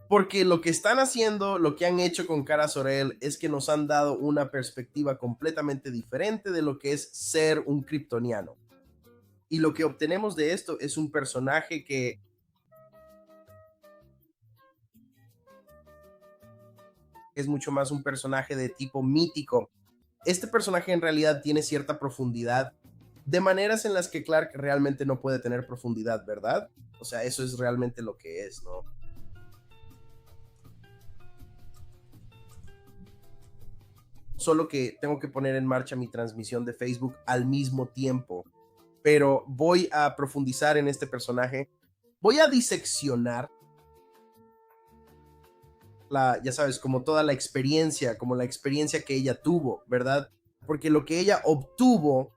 Porque lo que están haciendo, lo que han hecho con Kara Zor-El es que nos han dado una perspectiva completamente diferente de lo que es ser un kryptoniano. Y lo que obtenemos de esto es un personaje que es mucho más un personaje de tipo mítico. Este personaje en realidad tiene cierta profundidad, de maneras en las que Clark realmente no puede tener profundidad, ¿verdad? O sea, eso es realmente lo que es, ¿no? Solo que tengo que poner en marcha mi transmisión de Facebook al mismo tiempo. Pero voy a profundizar en este personaje. Voy a diseccionar ya sabes, como toda la experiencia, como la experiencia que ella tuvo, ¿verdad? Porque lo que ella obtuvo,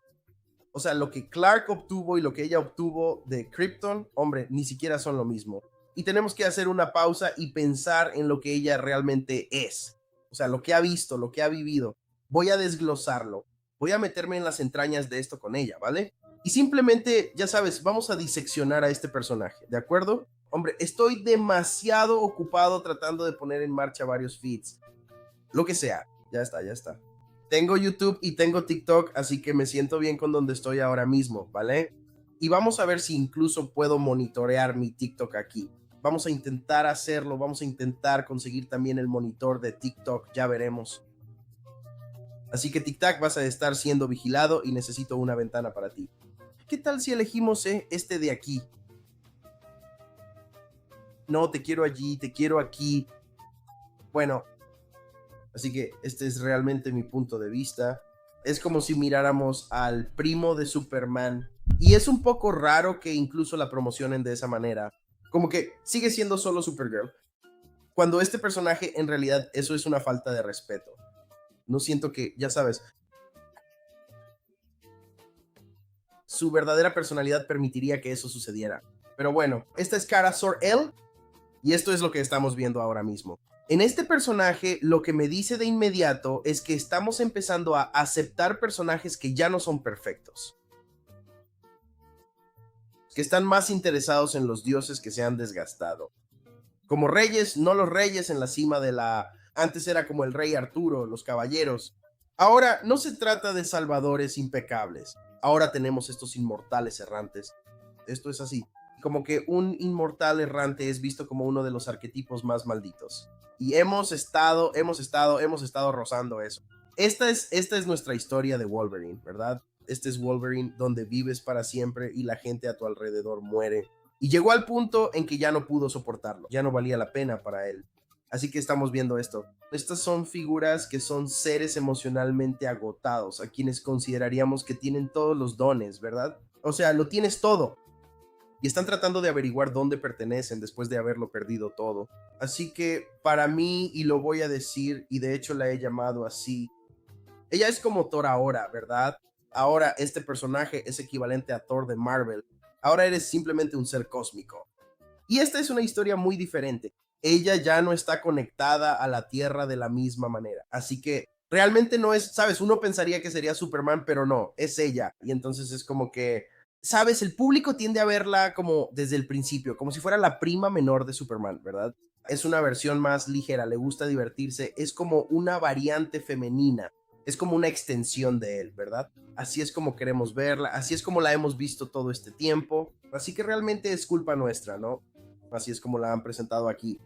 o sea, lo que Clark obtuvo y lo que ella obtuvo de Krypton, hombre, ni siquiera son lo mismo. Y tenemos que hacer una pausa y pensar en lo que ella realmente es. O sea, lo que ha visto, lo que ha vivido. Voy a desglosarlo. Voy a meterme en las entrañas de esto con ella, ¿vale? Y simplemente, ya sabes, vamos a diseccionar a este personaje, ¿de acuerdo? Hombre, estoy demasiado ocupado tratando de poner en marcha varios feeds. Lo que sea, ya está, ya está. Tengo YouTube y tengo TikTok, así que me siento bien con donde estoy ahora mismo, ¿vale? Y vamos a ver si incluso puedo monitorear mi TikTok aquí. Vamos a intentar hacerlo, vamos a intentar conseguir también el monitor de TikTok, ya veremos. Así que TikTok vas a estar siendo vigilado y necesito una ventana para ti. ¿Qué tal si elegimos este de aquí? No, te quiero allí, te quiero aquí. Bueno, así que este es realmente mi punto de vista. Es como si miráramos al primo de Superman. Y es un poco raro que incluso la promocionen de esa manera. Como que sigue siendo solo Supergirl. Cuando este personaje, en realidad, eso es una falta de respeto. No siento que, ya sabes, su verdadera personalidad permitiría que eso sucediera. Pero bueno, esta es Kara Zor-El y esto es lo que estamos viendo ahora mismo. En este personaje, lo que me dice de inmediato es que estamos empezando a aceptar personajes que ya no son perfectos, que están más interesados en los dioses que se han desgastado. Como reyes, no los reyes en la cima de la... Antes era como el rey Arturo, los caballeros. Ahora no se trata de salvadores impecables. Ahora tenemos estos inmortales errantes. Esto es así. Como que un inmortal errante es visto como uno de los arquetipos más malditos. Y hemos estado rozando eso. Esta es nuestra historia de Wolverine, ¿verdad? Este es Wolverine donde vives para siempre y la gente a tu alrededor muere. Y llegó al punto en que ya no pudo soportarlo, ya no valía la pena para él. Así que estamos viendo esto. Estas son figuras que son seres emocionalmente agotados, a quienes consideraríamos que tienen todos los dones, ¿verdad? O sea, lo tienes todo, y están tratando de averiguar dónde pertenecen después de haberlo perdido todo. Así que para mí, y lo voy a decir, y de hecho la he llamado así, ella es como Thor ahora, ¿verdad? Ahora este personaje es equivalente a Thor de Marvel. Ahora eres simplemente un ser cósmico. Y esta es una historia muy diferente. Ella ya no está conectada a la Tierra de la misma manera. Así que realmente no es, sabes, uno pensaría que sería Superman, pero no, es ella. Y entonces es como que, sabes, el público tiende a verla como desde el principio, como si fuera la prima menor de Superman, ¿verdad? Es una versión más ligera, le gusta divertirse, es como una variante femenina, es como una extensión de él, ¿verdad? Así es como queremos verla, así es como la hemos visto todo este tiempo, así que realmente es culpa nuestra, ¿no? Así es como la han presentado aquí.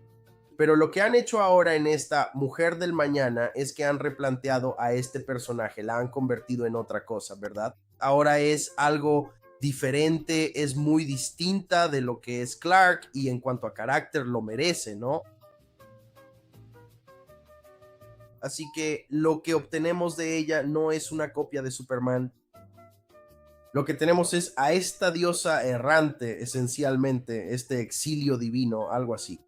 Pero lo que han hecho ahora en esta Mujer del Mañana es que han replanteado a este personaje, la han convertido en otra cosa, ¿verdad? Ahora es algo diferente, es muy distinta de lo que es Clark y en cuanto a carácter lo merece, ¿no? Así que lo que obtenemos de ella no es una copia de Superman. Lo que tenemos es a esta diosa errante, esencialmente, este exilio divino, algo así.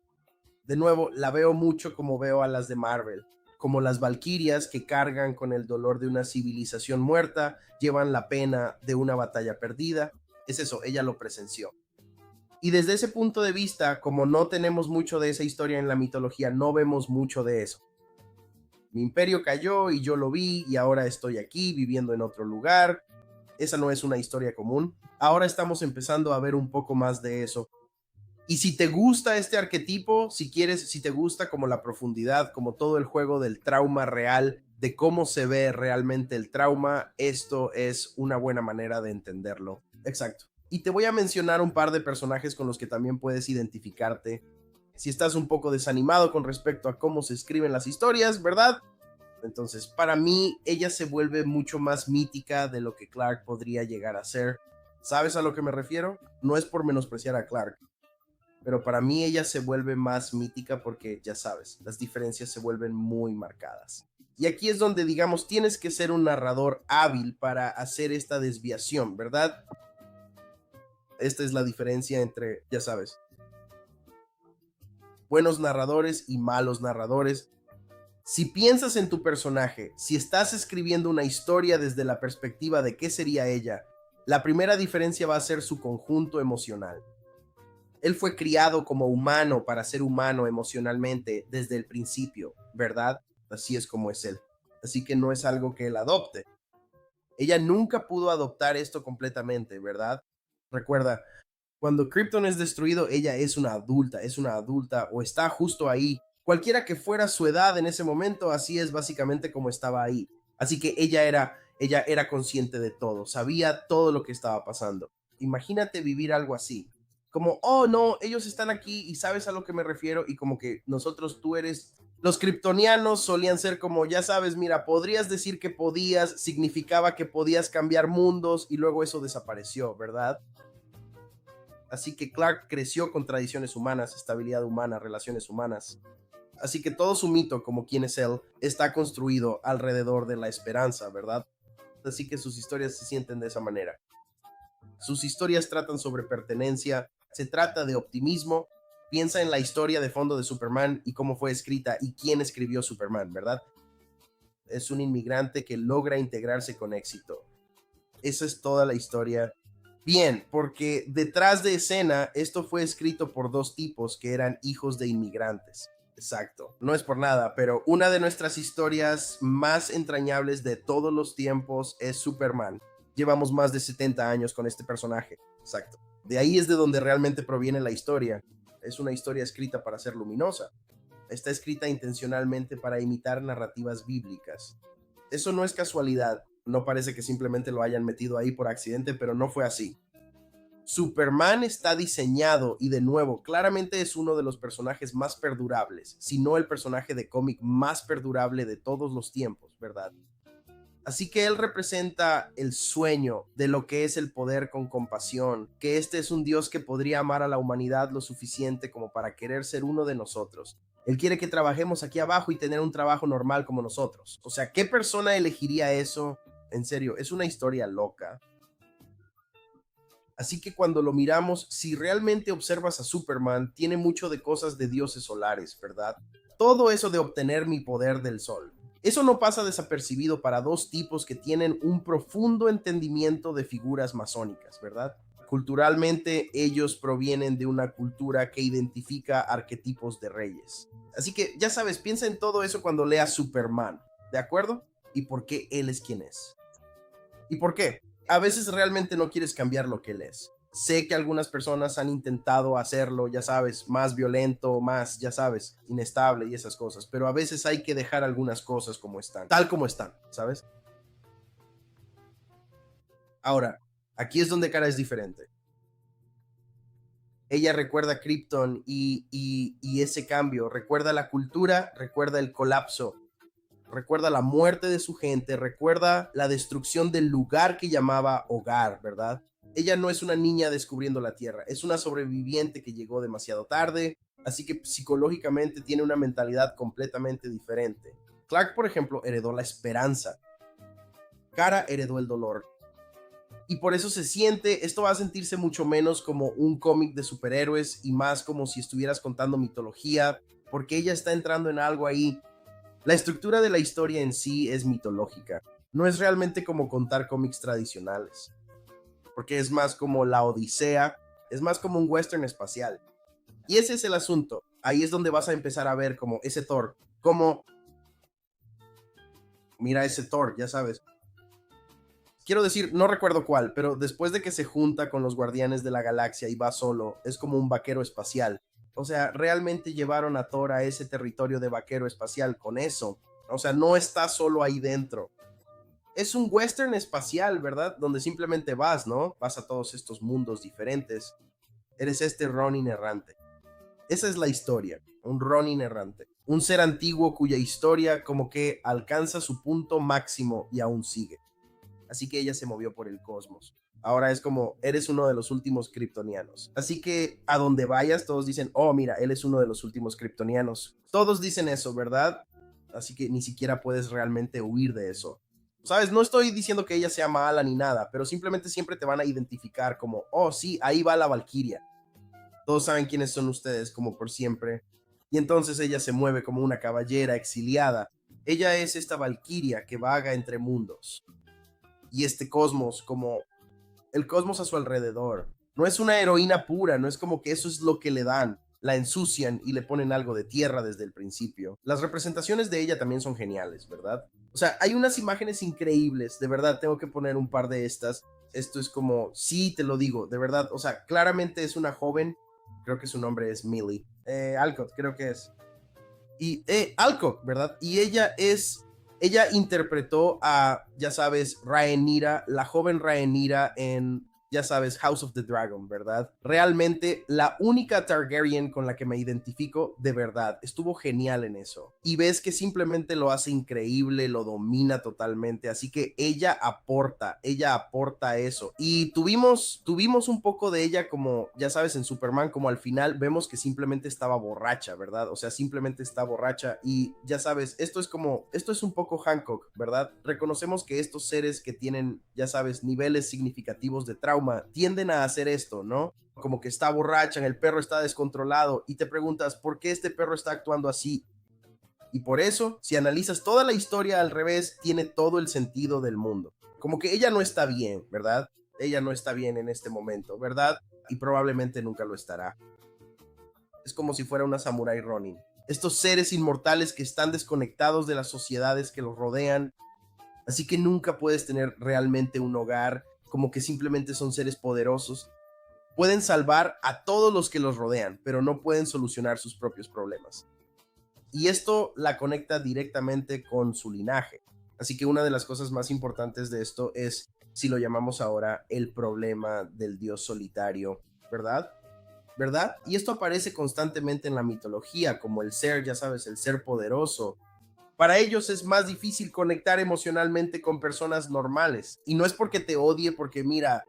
De nuevo, la veo mucho como veo a las de Marvel, como las valquirias que cargan con el dolor de una civilización muerta, llevan la pena de una batalla perdida. Es eso, ella lo presenció. Y desde ese punto de vista, como no tenemos mucho de esa historia en la mitología, no vemos mucho de eso. Mi imperio cayó y yo lo vi y ahora estoy aquí viviendo en otro lugar. Esa no es una historia común. Ahora estamos empezando a ver un poco más de eso. Y si te gusta este arquetipo, si quieres, si te gusta como la profundidad, como todo el juego del trauma real, de cómo se ve realmente el trauma, esto es una buena manera de entenderlo. Exacto. Y te voy a mencionar un par de personajes con los que también puedes identificarte. Si estás un poco desanimado con respecto a cómo se escriben las historias, ¿verdad? Entonces, para mí, ella se vuelve mucho más mítica de lo que Clark podría llegar a ser. ¿Sabes a lo que me refiero? No es por menospreciar a Clark, pero para mí ella se vuelve más mítica porque, ya sabes, las diferencias se vuelven muy marcadas. Y aquí es donde, digamos, tienes que ser un narrador hábil para hacer esta desviación, ¿verdad? Esta es la diferencia entre, ya sabes, buenos narradores y malos narradores. Si piensas en tu personaje, si estás escribiendo una historia desde la perspectiva de qué sería ella, la primera diferencia va a ser su conjunto emocional. Él fue criado como humano para ser humano emocionalmente desde el principio, ¿verdad? Así es como es él. Así que no es algo que él adopte. Ella nunca pudo adoptar esto completamente, ¿verdad? Recuerda, cuando Krypton es destruido, ella es una adulta o está justo ahí. Cualquiera que fuera su edad en ese momento, así es básicamente como estaba ahí. Así que ella era consciente de todo, sabía todo lo que estaba pasando. Imagínate vivir algo así. Como, oh no, ellos están aquí y sabes a lo que me refiero y como que nosotros, tú eres... Los kryptonianos solían ser como, ya sabes, mira, podrías decir que podías, significaba que podías cambiar mundos y luego eso desapareció, ¿verdad? Así que Clark creció con tradiciones humanas, estabilidad humana, relaciones humanas. Así que todo su mito, como quién es él, está construido alrededor de la esperanza, ¿verdad? Así que sus historias se sienten de esa manera. Sus historias tratan sobre pertenencia, se trata de optimismo. Piensa en la historia de fondo de Superman y cómo fue escrita y quién escribió Superman, ¿verdad? Es un inmigrante que logra integrarse con éxito. Esa es toda la historia. Bien, porque detrás de escena esto fue escrito por dos tipos que eran hijos de inmigrantes. Exacto, no es por nada, pero una de nuestras historias más entrañables de todos los tiempos es Superman. Llevamos más de 70 años con este personaje. Exacto. De ahí es de donde realmente proviene la historia. Es una historia escrita para ser luminosa. Está escrita intencionalmente para imitar narrativas bíblicas. Eso no es casualidad. No parece que simplemente lo hayan metido ahí por accidente, pero no fue así. Superman está diseñado y de nuevo, claramente es uno de los personajes más perdurables, si no el personaje de cómic más perdurable de todos los tiempos, ¿verdad? Así que él representa el sueño de lo que es el poder con compasión, que este es un Dios que podría amar a la humanidad lo suficiente como para querer ser uno de nosotros. Él quiere que trabajemos aquí abajo y tener un trabajo normal como nosotros. O sea, ¿qué persona elegiría eso? En serio, es una historia loca. Así que cuando lo miramos, si realmente observas a Superman, tiene mucho de cosas de dioses solares, ¿verdad? Todo eso de obtener mi poder del sol. Eso no pasa desapercibido para dos tipos que tienen un profundo entendimiento de figuras masónicas, ¿verdad? Culturalmente, ellos provienen de una cultura que identifica arquetipos de reyes. Así que, ya sabes, piensa en todo eso cuando leas Superman, ¿de acuerdo? Y por qué él es quien es. ¿Y por qué? A veces realmente no quieres cambiar lo que él es. Sé que algunas personas han intentado hacerlo, ya sabes, más violento, más, ya sabes, inestable y esas cosas, pero a veces hay que dejar algunas cosas como están, tal como están, ¿sabes? Ahora, aquí es donde Kara es diferente. Ella recuerda Krypton y ese cambio, recuerda la cultura, recuerda el colapso, recuerda la muerte de su gente, recuerda la destrucción del lugar que llamaba hogar, ¿verdad? Ella no es una niña descubriendo la Tierra, es una sobreviviente que llegó demasiado tarde, así que psicológicamente tiene una mentalidad completamente diferente. Clark, por ejemplo, heredó la esperanza. Kara heredó el dolor. Y por eso se siente, esto va a sentirse mucho menos como un cómic de superhéroes y más como si estuvieras contando mitología, porque ella está entrando en algo ahí. La estructura de la historia en sí es mitológica. No es realmente como contar cómics tradicionales, porque es más como la Odisea, es más como un western espacial. Y ese es el asunto. Ahí es donde vas a empezar a ver como ese Thor, como mira ese Thor, ya sabes. Quiero decir, no recuerdo cuál, pero después de que se junta con los Guardianes de la Galaxia y va solo, es como un vaquero espacial. O sea, realmente llevaron a Thor a ese territorio de vaquero espacial con eso. O sea, no está solo ahí dentro. Es un western espacial, ¿verdad? Donde simplemente vas, ¿no? Vas a todos estos mundos diferentes. Eres este Ronin errante. Esa es la historia, un Ronin errante. Un ser antiguo cuya historia como que alcanza su punto máximo y aún sigue. Así que ella se movió por el cosmos. Ahora es como, eres uno de los últimos kryptonianos. Así que a donde vayas, todos dicen, oh, mira, él es uno de los últimos kryptonianos. Todos dicen eso, ¿verdad? Así que ni siquiera puedes realmente huir de eso. ¿Sabes? No estoy diciendo que ella sea mala ni nada, pero simplemente siempre te van a identificar como, oh, sí, ahí va la Valquiria. Todos saben quiénes son ustedes, como por siempre. Y entonces ella se mueve como una caballera exiliada. Ella es esta Valquiria que vaga entre mundos. Y este cosmos, como el cosmos a su alrededor. No es una heroína pura, no es como que eso es lo que le dan. La ensucian y le ponen algo de tierra desde el principio. Las representaciones de ella también son geniales, ¿verdad? O sea, hay unas imágenes increíbles, de verdad, tengo que poner un par de estas. Esto es como, sí, te lo digo, de verdad, o sea, claramente es una joven, creo que su nombre es Millie, Alcott, creo que es. Y Alcock, ¿verdad? Y ella interpretó a, ya sabes, Rhaenyra, la joven Rhaenyra en, ya sabes, House of the Dragon, ¿verdad? Realmente la única Targaryen con la que me identifico de verdad. Estuvo genial en eso. Y ves que simplemente lo hace increíble, lo domina totalmente. Así que ella aporta eso. Y tuvimos un poco de ella como, ya sabes, en Superman, como al final vemos que simplemente estaba borracha, ¿verdad? O sea, simplemente está borracha y ya sabes, esto es un poco Hancock, ¿verdad? Reconocemos que estos seres que tienen, ya sabes, niveles significativos de trauma, tienden a hacer esto, ¿no? Como que está borracha, el perro está descontrolado y te preguntas, ¿por qué este perro está actuando así? Y por eso, si analizas toda la historia al revés, tiene todo el sentido del mundo. Como que ella no está bien, ¿verdad? Ella no está bien en este momento, ¿verdad? Y probablemente nunca lo estará. Es como si fuera una Samurai Ronin. Estos seres inmortales que están desconectados de las sociedades que los rodean, así que nunca puedes tener realmente un hogar, como que simplemente son seres poderosos. Pueden salvar a todos los que los rodean, pero no pueden solucionar sus propios problemas. Y esto la conecta directamente con su linaje. Así que una de las cosas más importantes de esto es, si lo llamamos ahora, el problema del dios solitario, ¿verdad? ¿Verdad? Y esto aparece constantemente en la mitología, como el ser, ya sabes, el ser poderoso. Para ellos es más difícil conectar emocionalmente con personas normales. Y no es porque te odie, porque mira,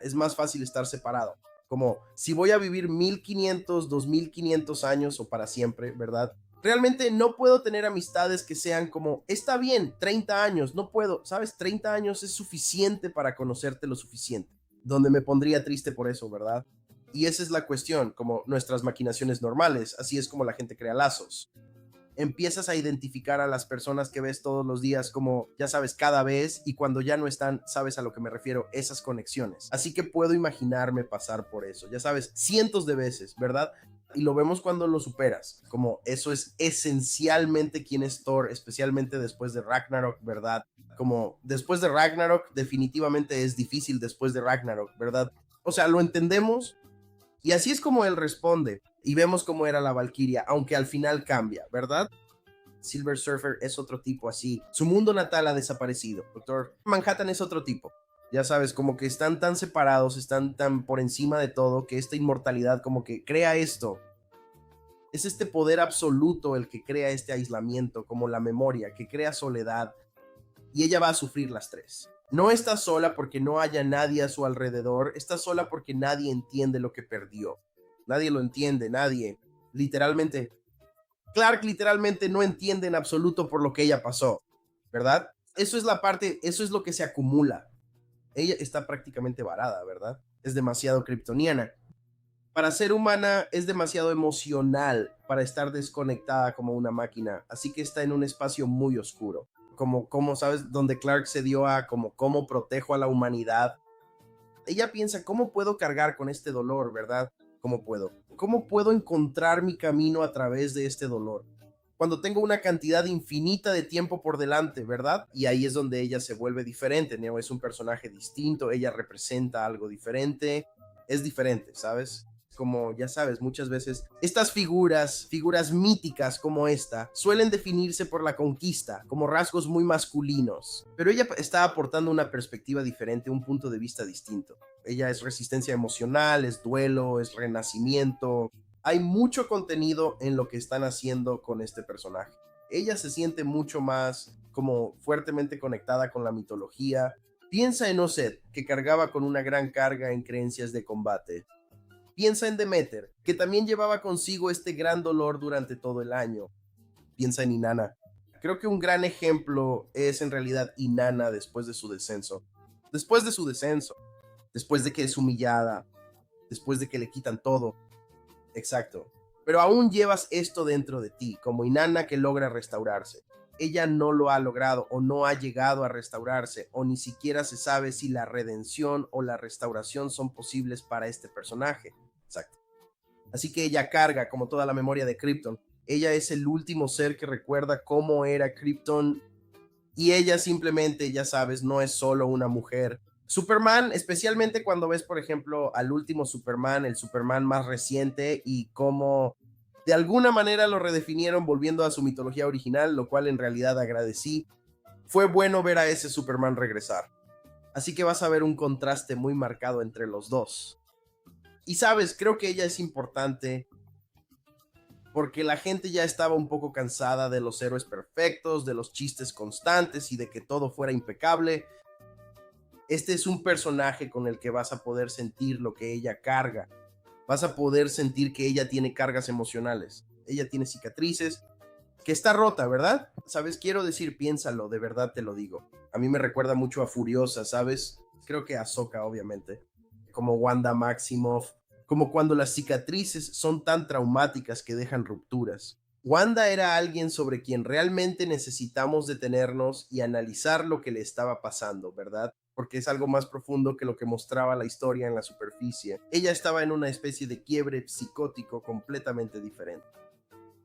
es más fácil estar separado. Como si voy a vivir 1500, 2500 años o para siempre, ¿verdad? Realmente no puedo tener amistades que sean como, está bien, 30 años, no puedo, ¿sabes? 30 años es suficiente para conocerte lo suficiente. Donde me pondría triste por eso, ¿verdad? Y esa es la cuestión, como nuestras maquinaciones normales, así es como la gente crea lazos. Empiezas a identificar a las personas que ves todos los días como, ya sabes, cada vez, y cuando ya no están, sabes a lo que me refiero, esas conexiones. Así que puedo imaginarme pasar por eso, ya sabes, cientos de veces, ¿verdad? Y lo vemos cuando lo superas, como eso es esencialmente quién es Thor, especialmente después de Ragnarok, ¿verdad? Como después de Ragnarok, definitivamente es difícil después de Ragnarok, ¿verdad? O sea, lo entendemos, y así es como él responde. Y vemos cómo era la Valquiria, aunque al final cambia, ¿verdad? Silver Surfer es otro tipo así. Su mundo natal ha desaparecido. Doctor Manhattan es otro tipo. Ya sabes, como que están tan separados, están tan por encima de todo, que esta inmortalidad como que crea esto. Es este poder absoluto el que crea este aislamiento, como la memoria, que crea soledad. Y ella va a sufrir las tres. No está sola porque no haya nadie a su alrededor, está sola porque nadie entiende lo que perdió. Nadie lo entiende, nadie. Literalmente, Clark literalmente no entiende en absoluto por lo que ella pasó, ¿verdad? Eso es la parte, eso es lo que se acumula. Ella está prácticamente varada, ¿verdad? Es demasiado kryptoniana. Para ser humana es demasiado emocional para estar desconectada como una máquina, así que está en un espacio muy oscuro. Como sabes, donde Clark se dio a como cómo protejo a la humanidad. Ella piensa, ¿cómo puedo cargar con este dolor, verdad? ¿Cómo puedo? ¿Cómo puedo encontrar mi camino a través de este dolor? cuando tengo una cantidad infinita de tiempo por delante, ¿verdad? Y ahí es donde ella se vuelve diferente, Neo es un personaje distinto, ella representa algo diferente, es diferente, ¿sabes? Como ya sabes, muchas veces estas figuras míticas como esta, suelen definirse por la conquista, como rasgos muy masculinos, pero ella está aportando una perspectiva diferente, un punto de vista distinto. Ella es resistencia emocional, es duelo, es renacimiento. Hay mucho contenido en lo que están haciendo con este personaje. Ella se siente mucho más como fuertemente conectada con la mitología. Piensa en Osset, que cargaba con una gran carga en creencias de combate. Piensa en Demeter, que también llevaba consigo este gran dolor durante todo el año. Piensa en Inanna. Creo que un gran ejemplo es en realidad Inanna después de su descenso. Después de su descenso, después de que es humillada, después de que le quitan todo. Exacto. Pero aún llevas esto dentro de ti, como Inanna que logra restaurarse. Ella no lo ha logrado o no ha llegado a restaurarse o ni siquiera se sabe si la redención o la restauración son posibles para este personaje. Exacto. Así que ella carga como toda la memoria de Krypton. Ella es el último ser que recuerda cómo era Krypton y ella simplemente, ya sabes, no es solo una mujer. Superman, especialmente cuando ves, por ejemplo, al último Superman, el Superman más reciente y cómo de alguna manera lo redefinieron volviendo a su mitología original, lo cual en realidad agradecí. Fue bueno ver a ese Superman regresar. Así que vas a ver un contraste muy marcado entre los dos. Y sabes, creo que ella es importante porque la gente ya estaba un poco cansada de los héroes perfectos, de los chistes constantes y de que todo fuera impecable. Este es un personaje con el que vas a poder sentir lo que ella carga. Vas a poder sentir que ella tiene cargas emocionales. Ella tiene cicatrices, que está rota, ¿verdad? ¿Sabes? Quiero decir, piénsalo, de verdad te lo digo. A mí me recuerda mucho a Furiosa, ¿sabes? Creo que a Ahsoka, obviamente. Como Wanda Maximoff, como cuando las cicatrices son tan traumáticas que dejan rupturas. Wanda era alguien sobre quien realmente necesitamos detenernos y analizar lo que le estaba pasando, ¿verdad? Porque es algo más profundo que lo que mostraba la historia en la superficie. Ella estaba en una especie de quiebre psicótico completamente diferente.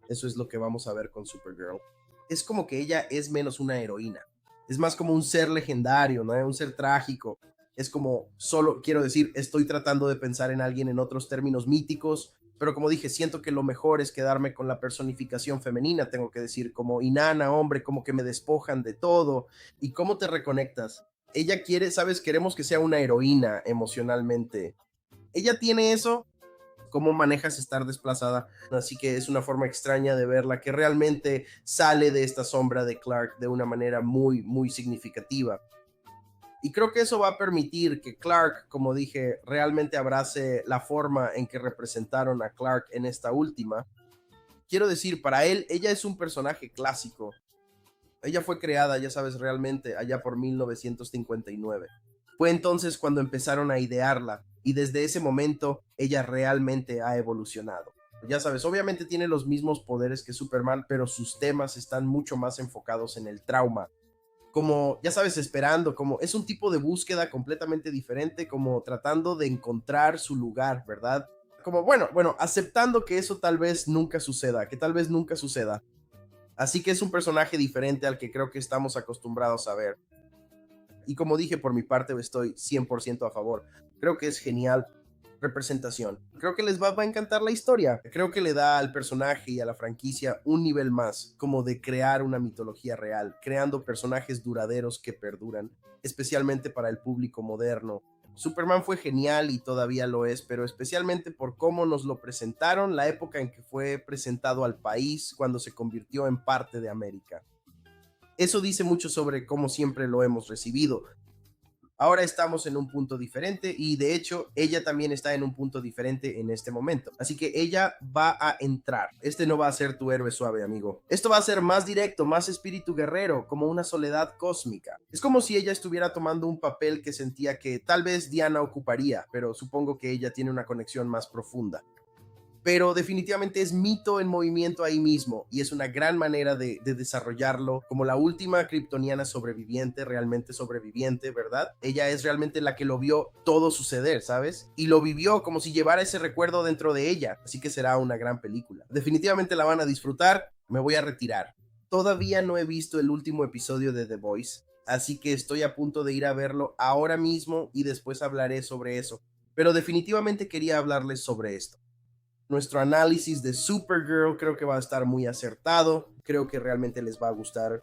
Eso es lo que vamos a ver con Supergirl. Es como que ella es menos una heroína. Es más como un ser legendario, ¿no? Un ser trágico. Es como solo, quiero decir, estoy tratando de pensar en alguien en otros términos míticos, pero como dije, siento que lo mejor es quedarme con la personificación femenina, tengo que decir, como Inanna, hombre, como que me despojan de todo. ¿Y cómo te reconectas? Ella quiere, sabes, queremos que sea una heroína emocionalmente. Ella tiene eso, cómo manejas estar desplazada. Así que es una forma extraña de verla que realmente sale de esta sombra de Clark de una manera muy, muy significativa. Y creo que eso va a permitir que Clark, como dije, realmente abrace la forma en que representaron a Clark en esta última. Quiero decir, para él, ella es un personaje clásico. Ella fue creada, ya sabes, realmente allá por 1959. Fue entonces cuando empezaron a idearla y desde ese momento ella realmente ha evolucionado. Ya sabes, obviamente tiene los mismos poderes que Superman, pero sus temas están mucho más enfocados en el trauma. Como, ya sabes, esperando, como es un tipo de búsqueda completamente diferente, como tratando de encontrar su lugar, ¿verdad? Como, bueno, aceptando que eso tal vez nunca suceda, que tal vez nunca suceda. Así que es un personaje diferente al que creo que estamos acostumbrados a ver. Y como dije, por mi parte estoy 100% a favor. Creo que es genial representación. Creo que les va a encantar la historia. Creo que le da al personaje y a la franquicia un nivel más, como de crear una mitología real, creando personajes duraderos que perduran, especialmente para el público moderno. Superman fue genial y todavía lo es, pero especialmente por cómo nos lo presentaron, la época en que fue presentado al país cuando se convirtió en parte de América. Eso dice mucho sobre cómo siempre lo hemos recibido. Ahora estamos en un punto diferente y de hecho ella también está en un punto diferente en este momento. Así que ella va a entrar. Este no va a ser tu héroe suave, amigo. Esto va a ser más directo, más espíritu guerrero, como una soledad cósmica. Es como si ella estuviera tomando un papel que sentía que tal vez Diana ocuparía, pero supongo que ella tiene una conexión más profunda. Pero definitivamente es mito en movimiento ahí mismo y es una gran manera de desarrollarlo como la última kryptoniana sobreviviente, realmente sobreviviente, ¿verdad? Ella es realmente la que lo vio todo suceder, ¿sabes? Y lo vivió como si llevara ese recuerdo dentro de ella, así que será una gran película. Definitivamente la van a disfrutar. me voy a retirar. Todavía no he visto el último episodio de The Voice, así que estoy a punto de ir a verlo ahora mismo y después hablaré sobre eso. Pero definitivamente quería hablarles sobre esto. Nuestro análisis de Supergirl creo que va a estar muy acertado, creo que realmente les va a gustar.